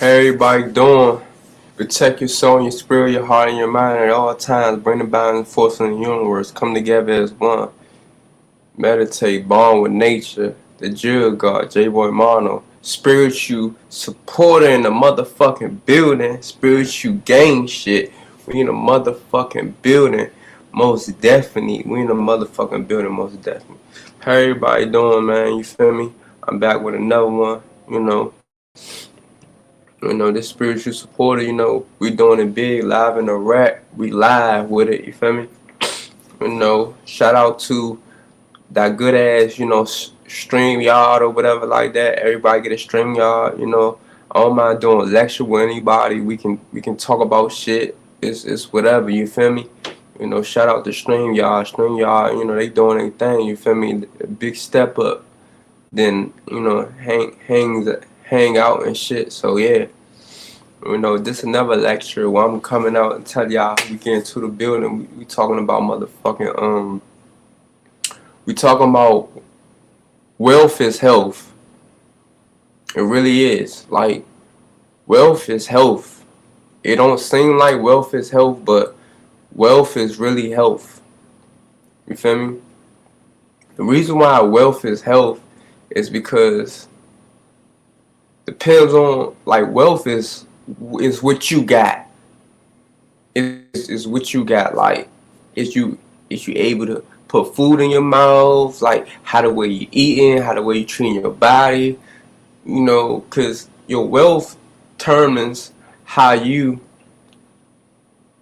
How everybody doing? Protect your soul and your spirit, your heart and your mind at all times. Bring the balancing force in the universe. Come together as one. Meditate, bond with nature. The Jill God, J-Boy Mono. Spiritual supporter in the motherfucking building. Spiritual gang shit. We in the motherfucking building. Most definitely. We in the motherfucking building, most definitely. How everybody doing, man? You feel me? I'm back with another one, this spiritual supporter, we doing it big, live in the rack. We live with it, you feel me? Shout out to that good ass, StreamYard or whatever like that. Everybody get a StreamYard, I don't mind doing a lecture with anybody. We can talk about shit. It's whatever, you feel me? Shout out to StreamYard. StreamYard, they doing their thing, you feel me? A big step up. Then, hang out and shit. So yeah. This another lecture where I'm coming out and tell y'all we get into the building. We talking about motherfucking we talking about wealth is health. It really is. Like, wealth is health. It don't seem like wealth is health, but wealth is really health. You feel me? The reason why wealth is health is because depends on, like, wealth is what you got. Is what you got. Like, is you able to put food in your mouth? Like, how the way you eating, how the way you treating your body. Because your wealth determines how you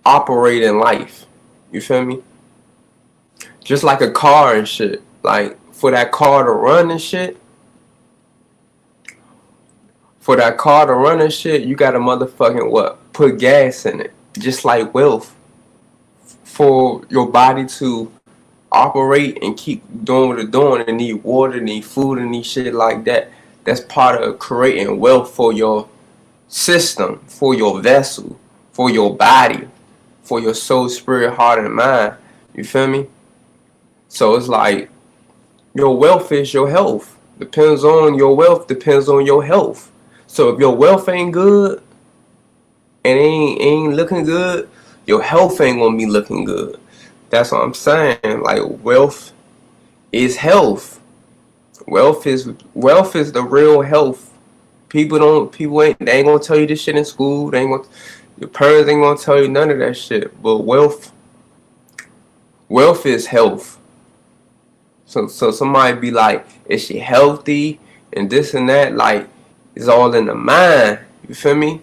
operate in life. You feel me? Just like a car and shit. Like, for that car to run and shit. For that car to run and shit, you gotta motherfucking what? Put gas in it. Just like wealth. For your body to operate and keep doing what it's doing, it need water, need food, and need shit like that. That's part of creating wealth for your system, for your vessel, for your body, for your soul, spirit, heart, and mind. You feel me? So it's like, your wealth is your health. Depends on your wealth, depends on your health. So if your wealth ain't good and ain't looking good, your health ain't gonna be looking good. That's what I'm saying. Like, wealth is health. Wealth is the real health. They ain't gonna tell you this shit in school. Your parents ain't gonna tell you none of that shit. But wealth is health. So somebody be like, is she healthy and this and that? Like, it's all in the mind. You feel me?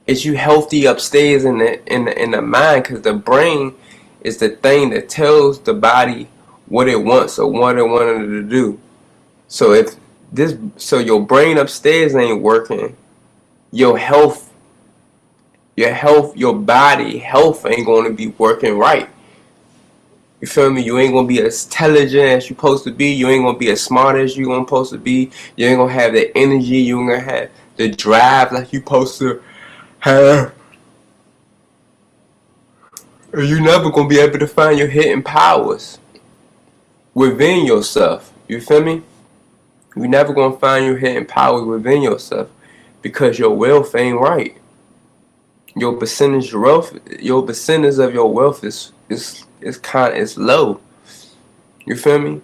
Is you healthy upstairs in the mind? Because the brain is the thing that tells the body what it wants or what it wanted to do. So your brain upstairs ain't working, your body health ain't going to be working right. You feel me? You ain't gonna be as intelligent as you supposed to be. You ain't gonna be as smart as you supposed to be. You ain't gonna have the energy. You ain't gonna have the drive like you supposed to have. You're never gonna be able to find your hidden powers within yourself. You feel me? You're never gonna find your hidden powers within yourself because your wealth ain't right. Your percentage of your wealth is low. You feel me?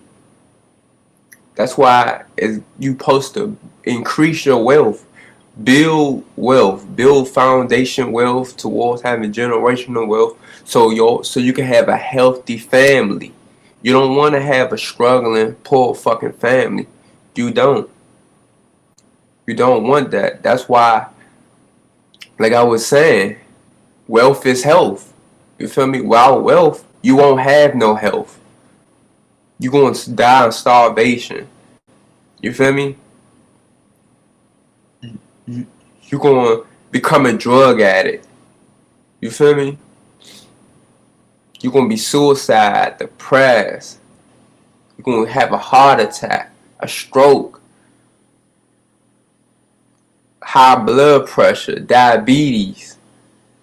That's why you supposed to increase your wealth, build foundation wealth towards having generational wealth, so you can have a healthy family. You don't want to have a struggling, poor fucking family. You don't want that. That's why, like I was saying, wealth is health. You feel me? Without wealth, you won't have no health. You're going to die of starvation. You feel me? You're going to become a drug addict. You feel me? You're going to be suicide, depressed. You're going to have a heart attack, a stroke, high blood pressure, diabetes.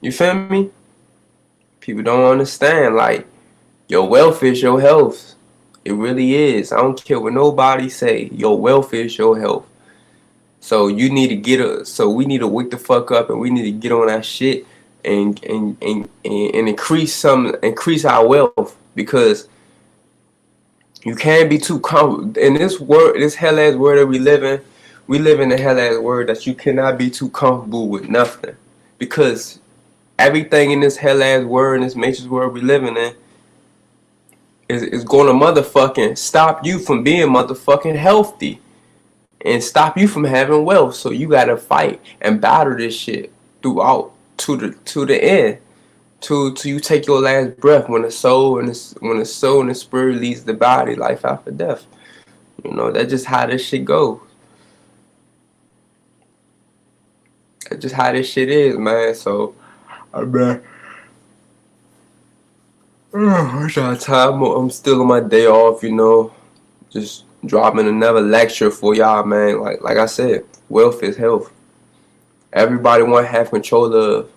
You feel me? People don't understand. Like, your wealth is your health. It really is. I don't care what nobody say. Your wealth is your health. So you need to so we need to wake the fuck up, and we need to get on that shit and increase our wealth, because you can't be too comfortable in this world, this hell ass world that we live in. We live in a hell ass world that you cannot be too comfortable with nothing, because everything in this hell ass world, in this matrix world we living in, is going to motherfucking stop you from being motherfucking healthy, and stop you from having wealth. So you gotta fight and battle this shit throughout to the end, till you take your last breath, when the soul and the spirit leaves the body, life after death. You know, that's just how this shit goes. That's just how this shit is, man. So I'm still on my day off, you know, just dropping another lecture for y'all, man. Like I said, wealth is health. Everybody want to have control of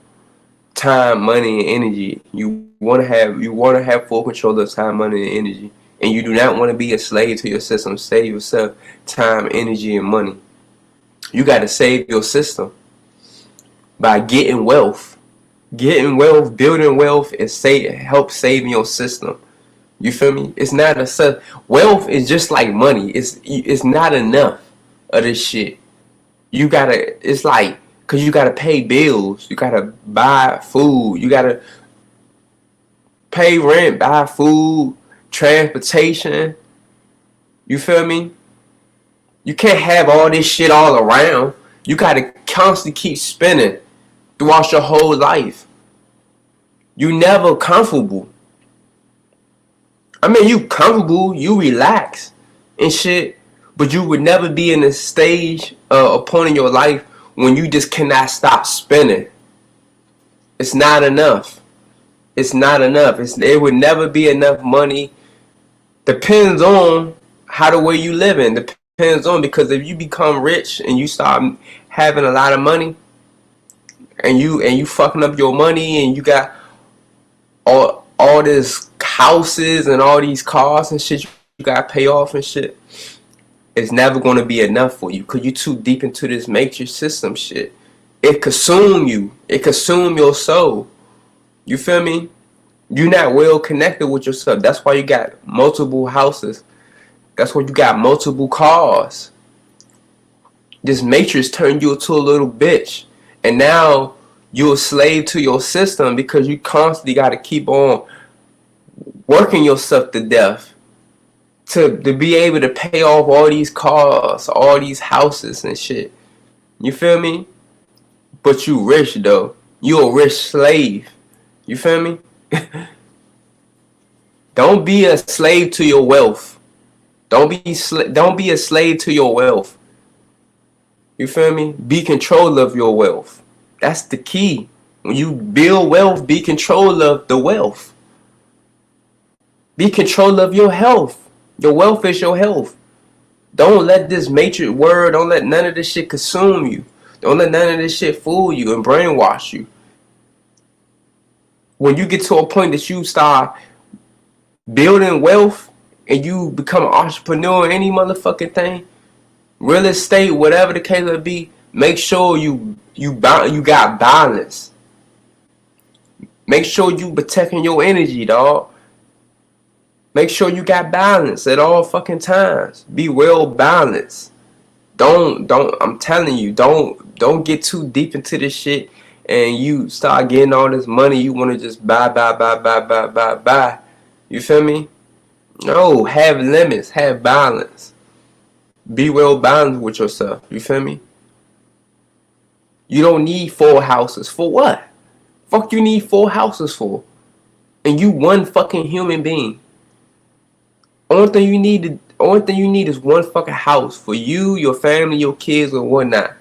time, money, and energy. You want to have full control of time, money, and energy, and you do not want to be a slave to your system. Save yourself time, energy, and money. You got to save your system by getting wealth. Getting wealth, building wealth, is help saving your system. You feel me? It's not wealth is just like money. It's not enough of this shit. You gotta. It's like, cause you gotta pay bills. You gotta buy food. You gotta pay rent, buy food, transportation. You feel me? You can't have all this shit all around. You gotta constantly keep spending throughout your whole life. You never comfortable. I mean, you comfortable, you relax and shit, but you would never be in a stage, a point in your life when you just cannot stop spending. It's not enough. It's not enough. It would never be enough money. Depends on how the way you living. Depends on, because if you become rich and you start having a lot of money, and you fucking up your money, and you got all this houses and all these cars and shit you gotta pay off and shit, it's never gonna be enough for you, because you too deep into this matrix system shit. It consume you. It consume your soul. You feel me? You're not well connected with yourself. That's why you got multiple houses. That's why you got multiple cars. This matrix turned you into a little bitch. And now you're a slave to your system, because you constantly got to keep on working yourself to death to be able to pay off all these cars, all these houses and shit. You feel me? But you rich though. You a rich slave. You feel me? Don't be a slave to your wealth. Don't be a slave to your wealth. You feel me? Be control of your wealth. That's the key. When you build wealth, be control of the wealth. Be control of your health. Your wealth is your health. Don't let this matrix word, don't let none of this shit consume you. Don't let none of this shit fool you and brainwash you. When you get to a point that you start building wealth and you become an entrepreneur in any motherfucking thing, real estate, whatever the case may be, make sure you got balance. Make sure you protecting your energy, dog. Make sure you got balance at all fucking times. Be well balanced. I'm telling you, don't get too deep into this shit and you start getting all this money. You want to just buy. You feel me? No, have limits, have balance. Be well balanced with yourself. You feel me? You don't need 4 houses. For what? Fuck you need 4 houses for? And you one fucking human being. Only thing you need is one fucking house for you, your family, your kids, or whatnot.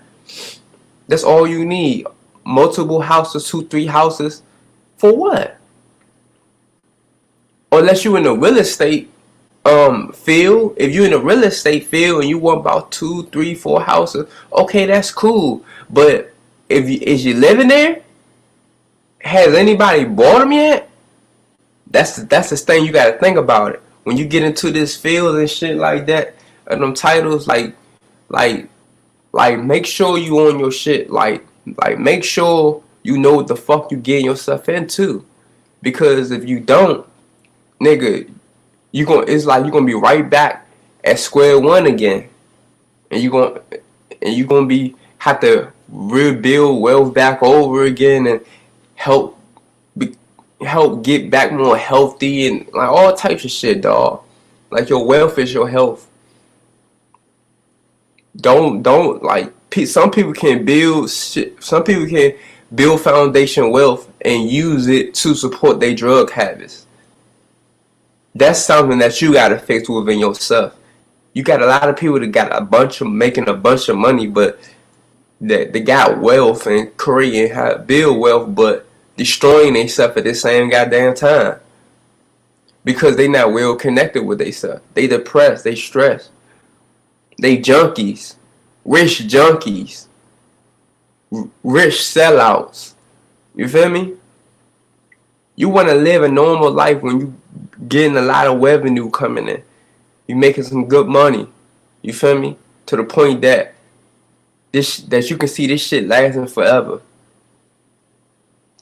That's all you need. Multiple houses, 2, 3 houses. For what? Unless you're in the real estate field. If you're in the real estate field and you want about 2, 3, 4 houses, okay, that's cool. But is you living there? Has anybody bought them yet? That's the thing you gotta think about it. When you get into this field and shit like that, and them titles like Like, make sure you on your shit. Like make sure you know what the fuck you getting yourself into. Because if you don't, nigga, it's like you're gonna be right back at square one again. And you're gonna be have to rebuild wealth back over again and help help get back more healthy and like all types of shit, dog. Like, your wealth is your health. Don't like, some people can build shit. Some people can build foundation wealth and use it to support their drug habits. That's something that you gotta fix within yourself. You got a lot of people that got making a bunch of money, but they got wealth and creating how to build wealth, but destroying themselves at the same goddamn time because they not well connected with themselves. They depressed, they stressed, they junkies, rich junkies, rich sellouts. You feel me? You want to live a normal life when you getting a lot of revenue coming in. You making some good money. You feel me? To the point that that you can see this shit lasting forever.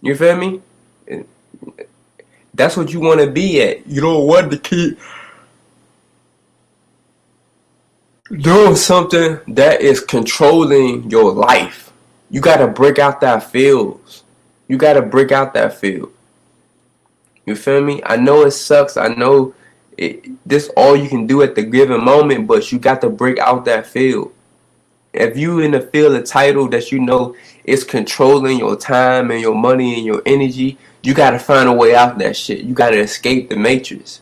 You feel me? That's what you want to be at. You don't want to keep doing something that is controlling your life. You got to break out that field. You got to break out that field. You feel me? I know it sucks. I know this all you can do at the given moment, but you got to break out that field. If you in the field of title that you know is controlling your time and your money and your energy, you got to find a way out that shit. You got to escape the matrix.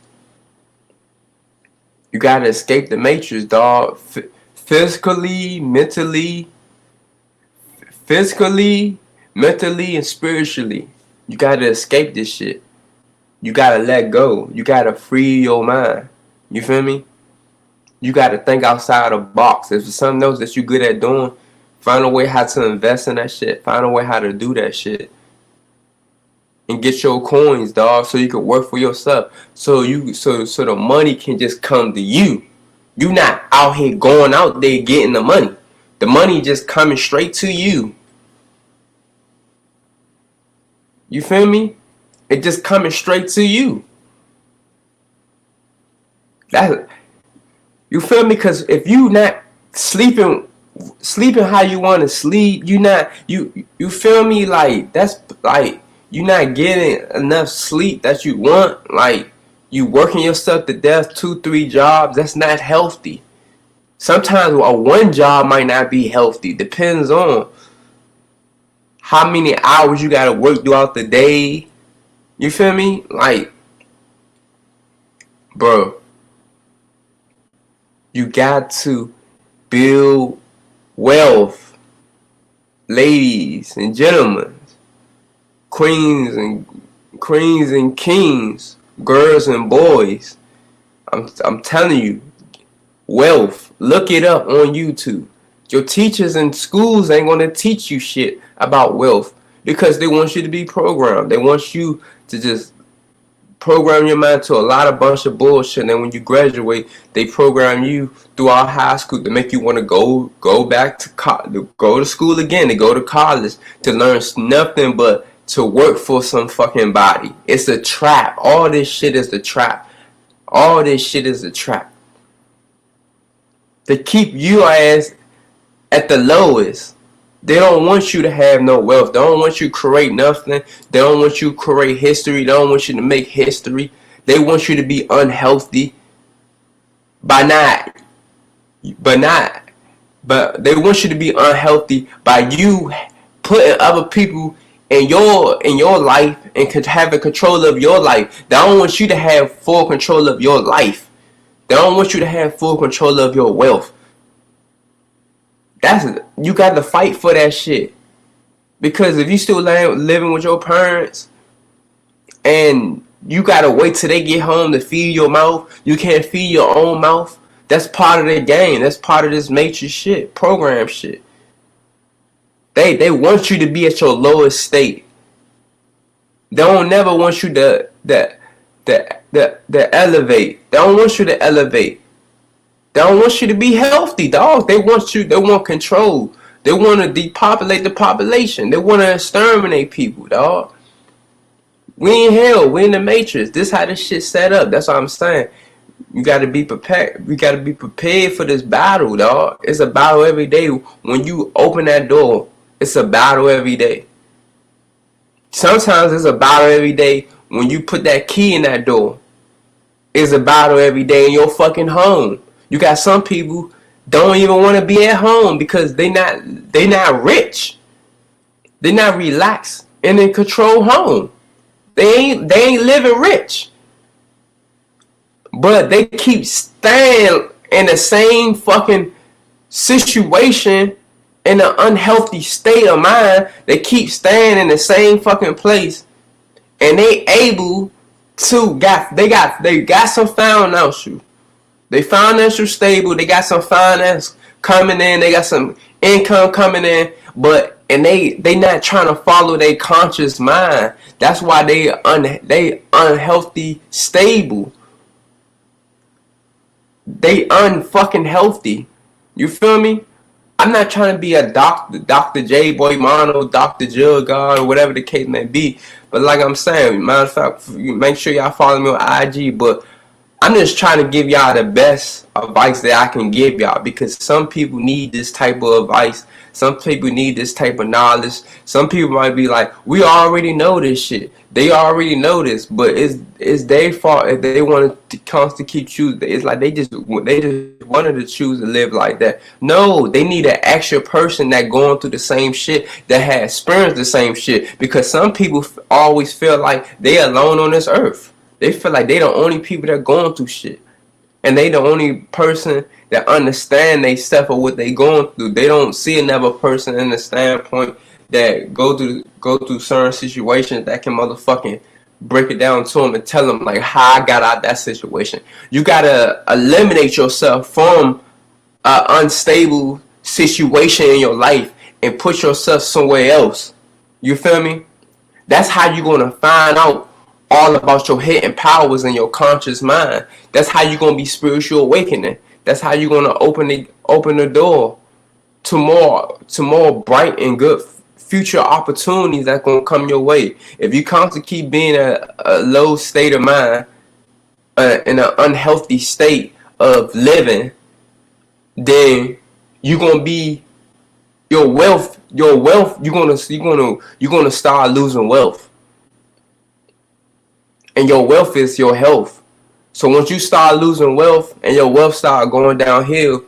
You got to escape the matrix, dog. Physically, mentally, and spiritually. You got to escape this shit. You got to let go. You got to free your mind. You feel me? You got to think outside the box. If there's something else that you're good at doing, find a way how to invest in that shit. Find a way how to do that shit. And get your coins, dog, so you can work for yourself. So the money can just come to you. You not out here going out there getting the money. The money just coming straight to you. You feel me? It just coming straight to you. You feel me? Because if you not sleeping how you want to sleep, you feel me? Like, that's like, you not getting enough sleep that you want. Like, you working yourself to death, 2-3 jobs. That's not healthy. Sometimes one job might not be healthy. Depends on how many hours you got to work throughout the day. You feel me? Like, bro, you got to build wealth. Ladies and gentlemen, queens and kings, girls and boys, I'm telling you, wealth. Look it up on YouTube. Your teachers in schools ain't gonna teach you shit about wealth because they want you to be programmed. They want you to just program your mind to a bunch of bullshit, and then when you graduate, they program you throughout high school to make you want to go back to go to school again, to go to college, to learn nothing but to work for some fucking body. It's a trap. All this shit is a trap. All this shit is a trap. To keep your ass at the lowest. They don't want you to have no wealth. They don't want you to create nothing. They don't want you to create history. They don't want you to make history. They want you to be unhealthy but they want you to be unhealthy by you putting other people in your life and having control of your life. They don't want you to have full control of your life. They don't want you to have full control of your wealth. You got to fight for that shit. Because if you still living with your parents and you got to wait till they get home to feed your mouth, you can't feed your own mouth. That's part of the game. That's part of this matrix shit, program shit. They want you to be at your lowest state. They don't never want you to elevate. They don't want you to elevate. They don't want you to be healthy, dog. They want control. They want to depopulate the population. They want to exterminate people, dog. We in hell. We in the matrix. This how this shit set up. That's what I'm saying. You gotta be prepared. We gotta be prepared for this battle, dog. It's a battle every day. When you open that door, it's a battle every day. Sometimes it's a battle every day when you put that key in that door. It's a battle every day in your fucking home. You got some people don't even want to be at home because they not rich. They not relaxed and in control home. They ain't living rich. But they keep staying in the same fucking situation, in an unhealthy state of mind. They keep staying in the same fucking place, and they able to they got some financial. They financial stable. They got some finance coming in. They got some income coming in, and they not trying to follow their conscious mind. That's why they unhealthy stable. They unfucking healthy. You feel me? I'm not trying to be a doctor, Dr. J Boy Mono, Dr. Jill God, or whatever the case may be. But like I'm saying, matter of fact, make sure y'all follow me on IG. But I'm just trying to give y'all the best advice that I can give y'all, because some people need this type of advice. Some people need this type of knowledge. Some people might be like, we already know this shit. They already know this, but it's their fault if they want to constantly keep choosing. It's like they just wanted to choose to live like that. No, they need an extra person that going through the same shit, that has experienced the same shit. Because some people always feel like they alone on this earth. They feel like they the only people that going through shit. And they the only person that understand they stuff or what they going through. They don't see another person in the standpoint that go through certain situations that can motherfucking break it down to them and tell them like how I got out that situation. You gotta eliminate yourself from an unstable situation in your life and put yourself somewhere else. You feel me? That's how you're gonna find out all about your hidden powers in your conscious mind. That's how you're gonna be spiritual awakening. That's how you're gonna open the door to more bright and good future opportunities that's gonna come your way. If you constantly keep being a low state of mind, in an unhealthy state of living, then you're gonna be your wealth. You're gonna start losing wealth. And your wealth is your health. So once you start losing wealth and your wealth start going downhill,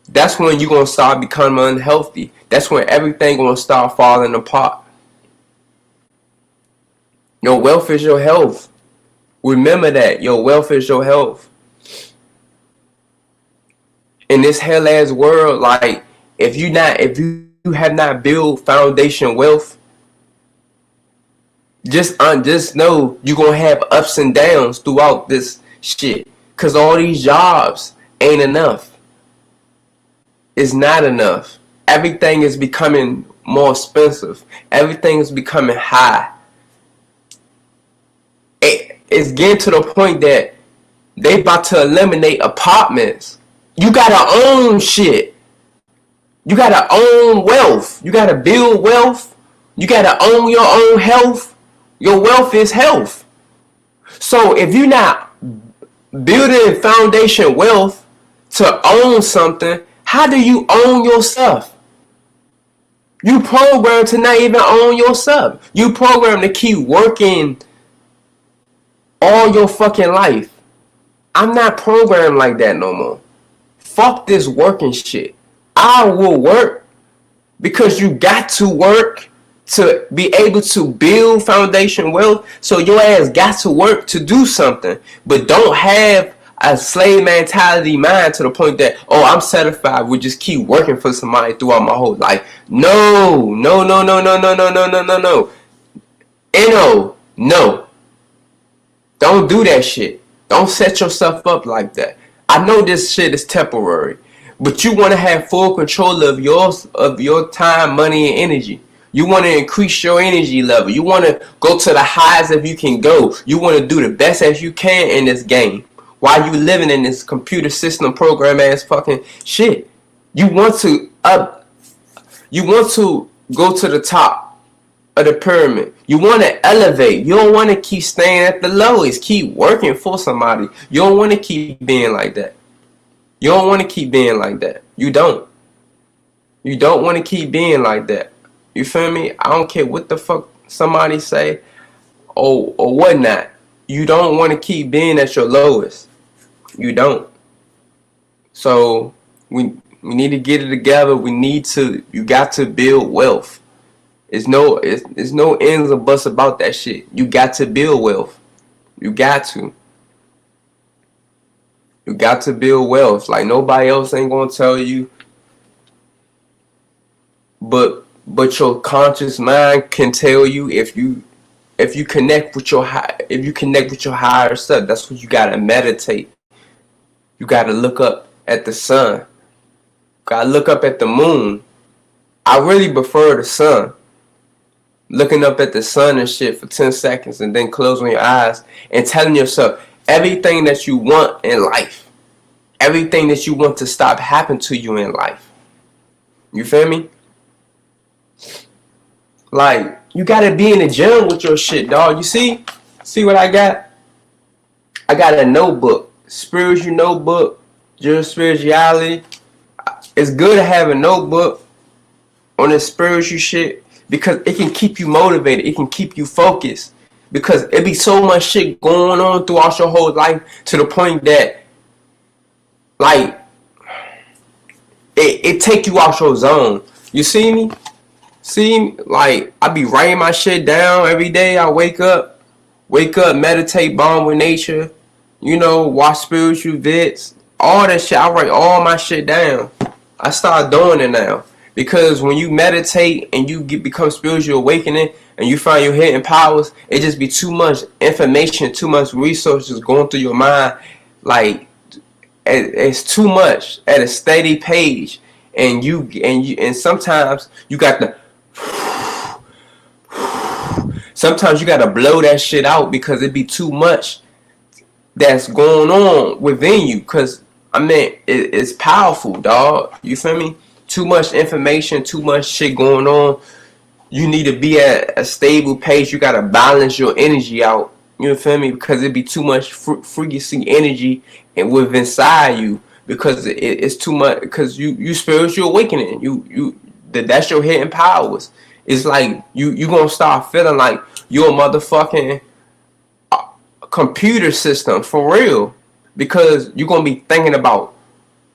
that's when you're going to start becoming unhealthy. That's when everything going to start falling apart. Your wealth is your health. Remember that. Your wealth is your health. In this hell ass world, like, if you have not built foundation wealth, just know you're going to have ups and downs throughout this shit. Because all these jobs ain't enough. It's not enough. Everything is becoming more expensive. Everything is becoming high. It's getting to the point that they about to eliminate apartments. You got to own shit. You got to own wealth. You got to build wealth. You got to own your own health. Your wealth is health. So if you're not building foundation wealth to own something, how do you own yourself? You programmed to not even own yourself. You programmed to keep working all your fucking life. I'm not programmed like that no more. Fuck this working shit. I will work because you got to work to be able to build foundation wealth. So your ass got to work to do something, but don't have a slave mentality mind to the point that, oh, I'm satisfied with just keep working for somebody throughout my whole life. No. No. Don't do that shit. Don't set yourself up like that. I know this shit is temporary, but you want to have full control of your time, money, and energy. You want to increase your energy level. You want to go to the highs if you can go. You want to do the best as you can in this game. Why you living in this computer system program ass fucking shit? You want to go to the top of the pyramid. You want to elevate. You don't want to keep staying at the lowest. Keep working for somebody. You don't want to keep being like that. You don't want to keep being like that. You don't. You don't want to keep being like that. You feel me? I don't care what the fuck somebody say or whatnot. You don't want to keep being at your lowest. You don't. So we need to get it together. You got to build wealth. It's no ends or buts about that shit. You got to build wealth. You got to. You got to build wealth. Like nobody else ain't gonna tell you. But your conscious mind can tell you if you connect with your higher self. That's what you gotta meditate. You gotta look up at the sun. You gotta look up at the moon. I really prefer the sun. Looking up at the sun and shit for 10 seconds and then closing your eyes and telling yourself everything that you want in life. Everything that you want to stop happen to you in life. You feel me? Like, you gotta be in the gym with your shit, dog. You see? See what I got? I got a notebook. Spiritual notebook. Your spirituality. It's good to have a notebook on this spiritual shit because it can keep you motivated. It can keep you focused. Because it be so much shit going on throughout your whole life to the point that, like, it take you out your zone. You see me? See, like, I be writing my shit down every day. I wake up, meditate, bond with nature, you know, watch spiritual vids, all that shit. I write all my shit down. I start doing it now. Because when you meditate and you become spiritual awakening and you find your hidden powers, it just be too much information, too much resources going through your mind. Like, it's too much at a steady page. And sometimes you got to sometimes you gotta blow that shit out because it be too much that's going on within you. Cause I mean, it's powerful, dog. You feel me? Too much information, too much shit going on. You need to be at a stable pace. You gotta balance your energy out. You feel me? Because it be too much frequency energy and within inside you. Because it's too much. Because you spiritual awakening. That's your hidden powers. It's like you gonna start feeling like you're a motherfucking computer system for real, because you're gonna be thinking about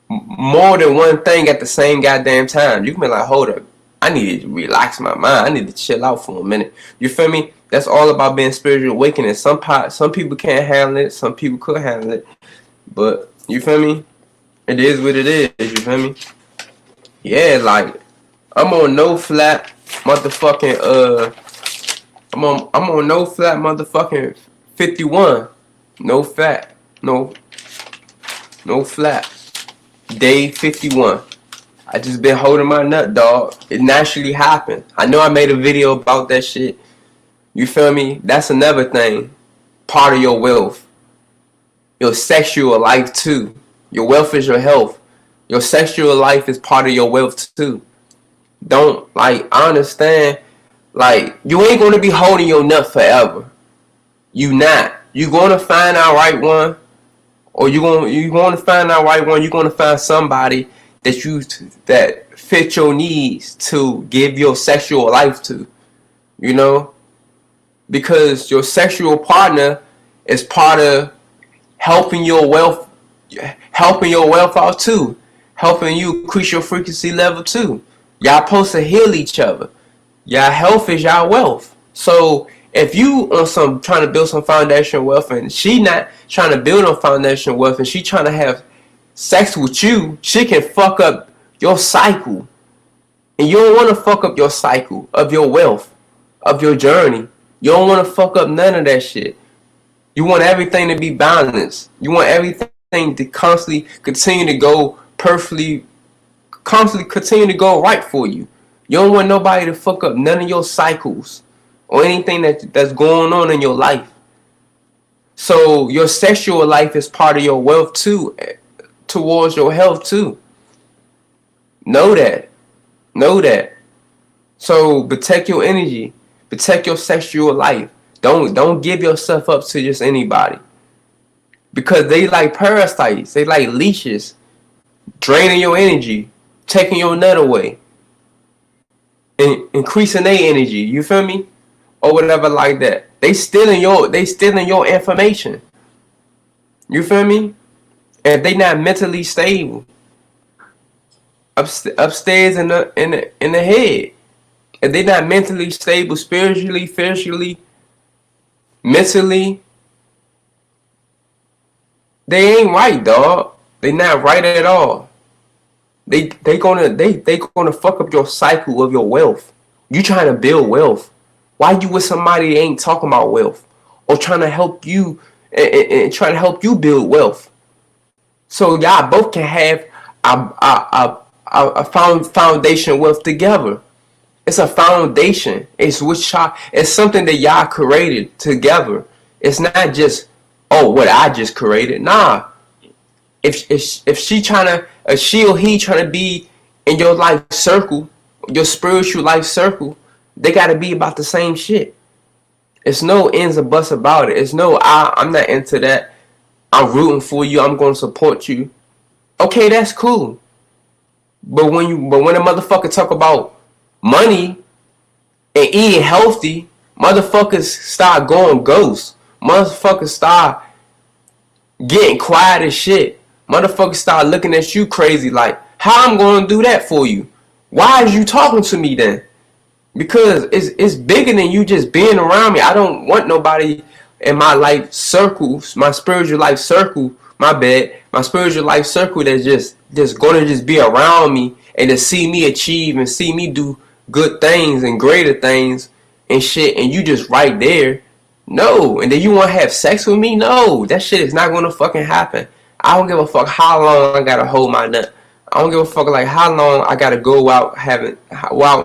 more than one thing at the same goddamn time. You can be like, hold up, I need to relax my mind. I need to chill out for a minute. You feel me? That's all about being spiritual awakening. Some people can't handle it. Some people could handle it. But you feel me? It is what it is. You feel me? Yeah, like I'm on no flat motherfucking I'm on no flat motherfucking 51. No fat. No flat. Day 51. I just been holding my nut, dog. It naturally happened. I know I made a video about that shit. You feel me? That's another thing. Part of your wealth. Your sexual life too. Your wealth is your health. Your sexual life is part of your wealth too. Don't, like, I understand, like, you ain't gonna be holding your nut forever. You not. You gonna find out right one, or you gonna find out right one. You gonna find somebody that fit your needs to give your sexual life to. You know, because your sexual partner is part of helping your wealth out too, helping you increase your frequency level too. Y'all supposed to heal each other. Y'all health is y'all wealth. So if you on some trying to build some foundational wealth and she not trying to build on foundational wealth and she trying to have sex with you, she can fuck up your cycle. And you don't want to fuck up your cycle of your wealth, of your journey. You don't want to fuck up none of that shit. You want everything to be balanced. You want everything to constantly continue to go perfectly, constantly continue to go right for you. You don't want nobody to fuck up none of your cycles or anything that's going on in your life. So your sexual life is part of your wealth too, towards your health too. Know that. Know that. So protect your energy. Protect your sexual life. Don't give yourself up to just anybody. Because they like parasites. They like leeches. Draining your energy. Taking your nut away. And increasing their energy. You feel me? Or whatever like that. They stealing your information. You feel me? If they not mentally stable. Upstairs in the head. If they not mentally stable spiritually, physically, mentally, they ain't right, dog. They not right at all. They gonna fuck up your cycle of your wealth. You trying to build wealth. Why you with somebody that ain't talking about wealth or trying to help you and trying to help you build wealth? So y'all both can have a foundation wealth together. It's a foundation. It's something that y'all created together. It's not just, oh, what I just created. Nah. If she or he trying to be in your life circle, your spiritual life circle, they gotta be about the same shit. It's no ends or buts about it. It's no I'm not into that. I'm rooting for you. I'm gonna support you. Okay, that's cool. But when a motherfucker talk about money and eating healthy, motherfuckers start going ghost. Motherfuckers start getting quiet as shit. Motherfuckers start looking at you crazy like, how I'm gonna do that for you? Why is you talking to me then? Because it's bigger than you just being around me. I don't want nobody in my life circle, my spiritual life circle, my spiritual life circle that's just gonna just be around me and to see me achieve and see me do good things and greater things and shit, and you just right there. No. And then you want to have sex with me? No. That shit is not gonna fucking happen. I don't give a fuck how long I gotta hold my nut. I don't give a fuck like how long I gotta go out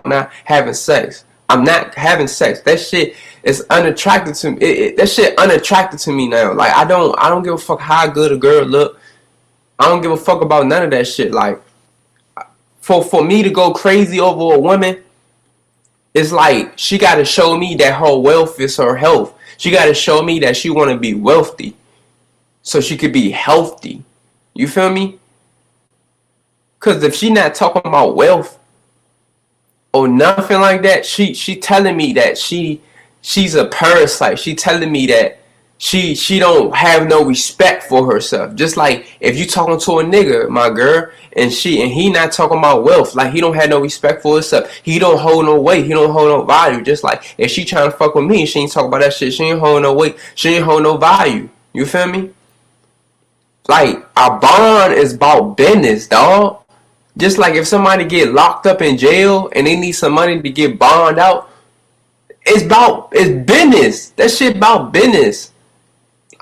not having sex. I'm not having sex. That shit is unattractive to me. That shit unattractive to me now. Like I don't give a fuck how good a girl look. I don't give a fuck about none of that shit. Like for me to go crazy over a woman, it's like she gotta show me that her wealth is her health. She gotta show me that she wanna be wealthy so she could be healthy. You feel me? Cause if she not talking about wealth or nothing like that, she telling me that she's a parasite. She telling me that she don't have no respect for herself. Just like if you talking to a nigga, my girl, and he not talking about wealth, like he don't have no respect for himself. He don't hold no weight. He don't hold no value. Just like if she trying to fuck with me and she ain't talk about that shit, she ain't hold no weight. She ain't hold no value. You feel me? Like our bond is about business, dog. Just like if somebody get locked up in jail and they need some money to get bond out, it's business. That shit about business.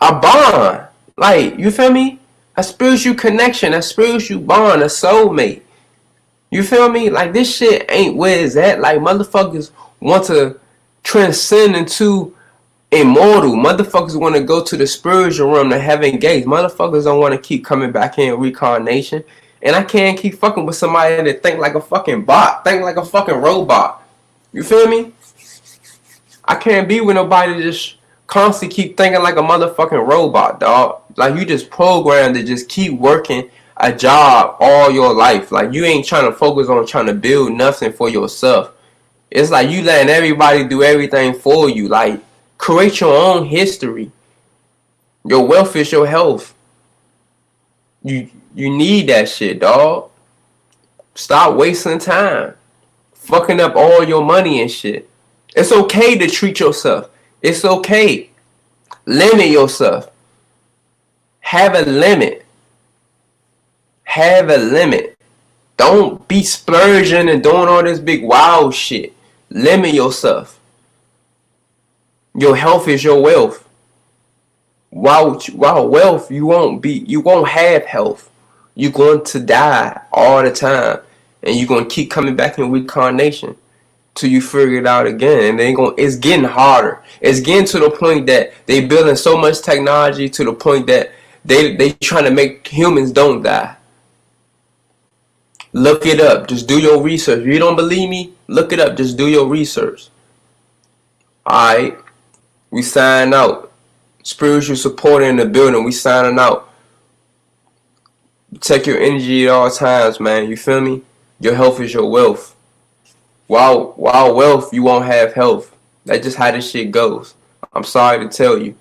A bond. Like, you feel me? A spiritual connection, a spiritual bond, a soulmate. You feel me? Like this shit ain't where it's at. Like motherfuckers want to transcend into immortal. Motherfuckers want to go to the spiritual realm, the heaven gates. Motherfuckers don't want to keep coming back here in reincarnation. And I can't keep fucking with somebody that think like a fucking bot, think like a fucking robot. You feel me? I can't be with nobody that just constantly keep thinking like a motherfucking robot, dog. Like you just programmed to just keep working a job all your life. Like you ain't trying to focus on trying to build nothing for yourself. It's like you letting everybody do everything for you. Like create your own history. Your wealth is your health. You need that shit, dog. Stop wasting time. Fucking up all your money and shit. It's okay to treat yourself. It's okay. Limit yourself. Have a limit. Have a limit. Don't be splurging and doing all this big wild shit. Limit yourself. Your health is your wealth. While wealth, you won't have health. You're going to die all the time. And you're going to keep coming back in reincarnation. till you figure it out again. And it's getting harder. It's getting to the point that they building so much technology to the point that they trying to make humans don't die. Look it up. Just do your research. If you don't believe me, look it up. Just do your research. Alright. We sign out. Spiritual support in the building. We signing out. Check your energy at all times, man. You feel me? Your health is your wealth. While wealth, you won't have health. That's just how this shit goes. I'm sorry to tell you.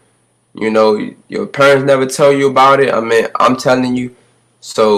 You know, your parents never tell you about it. I mean, I'm telling you. So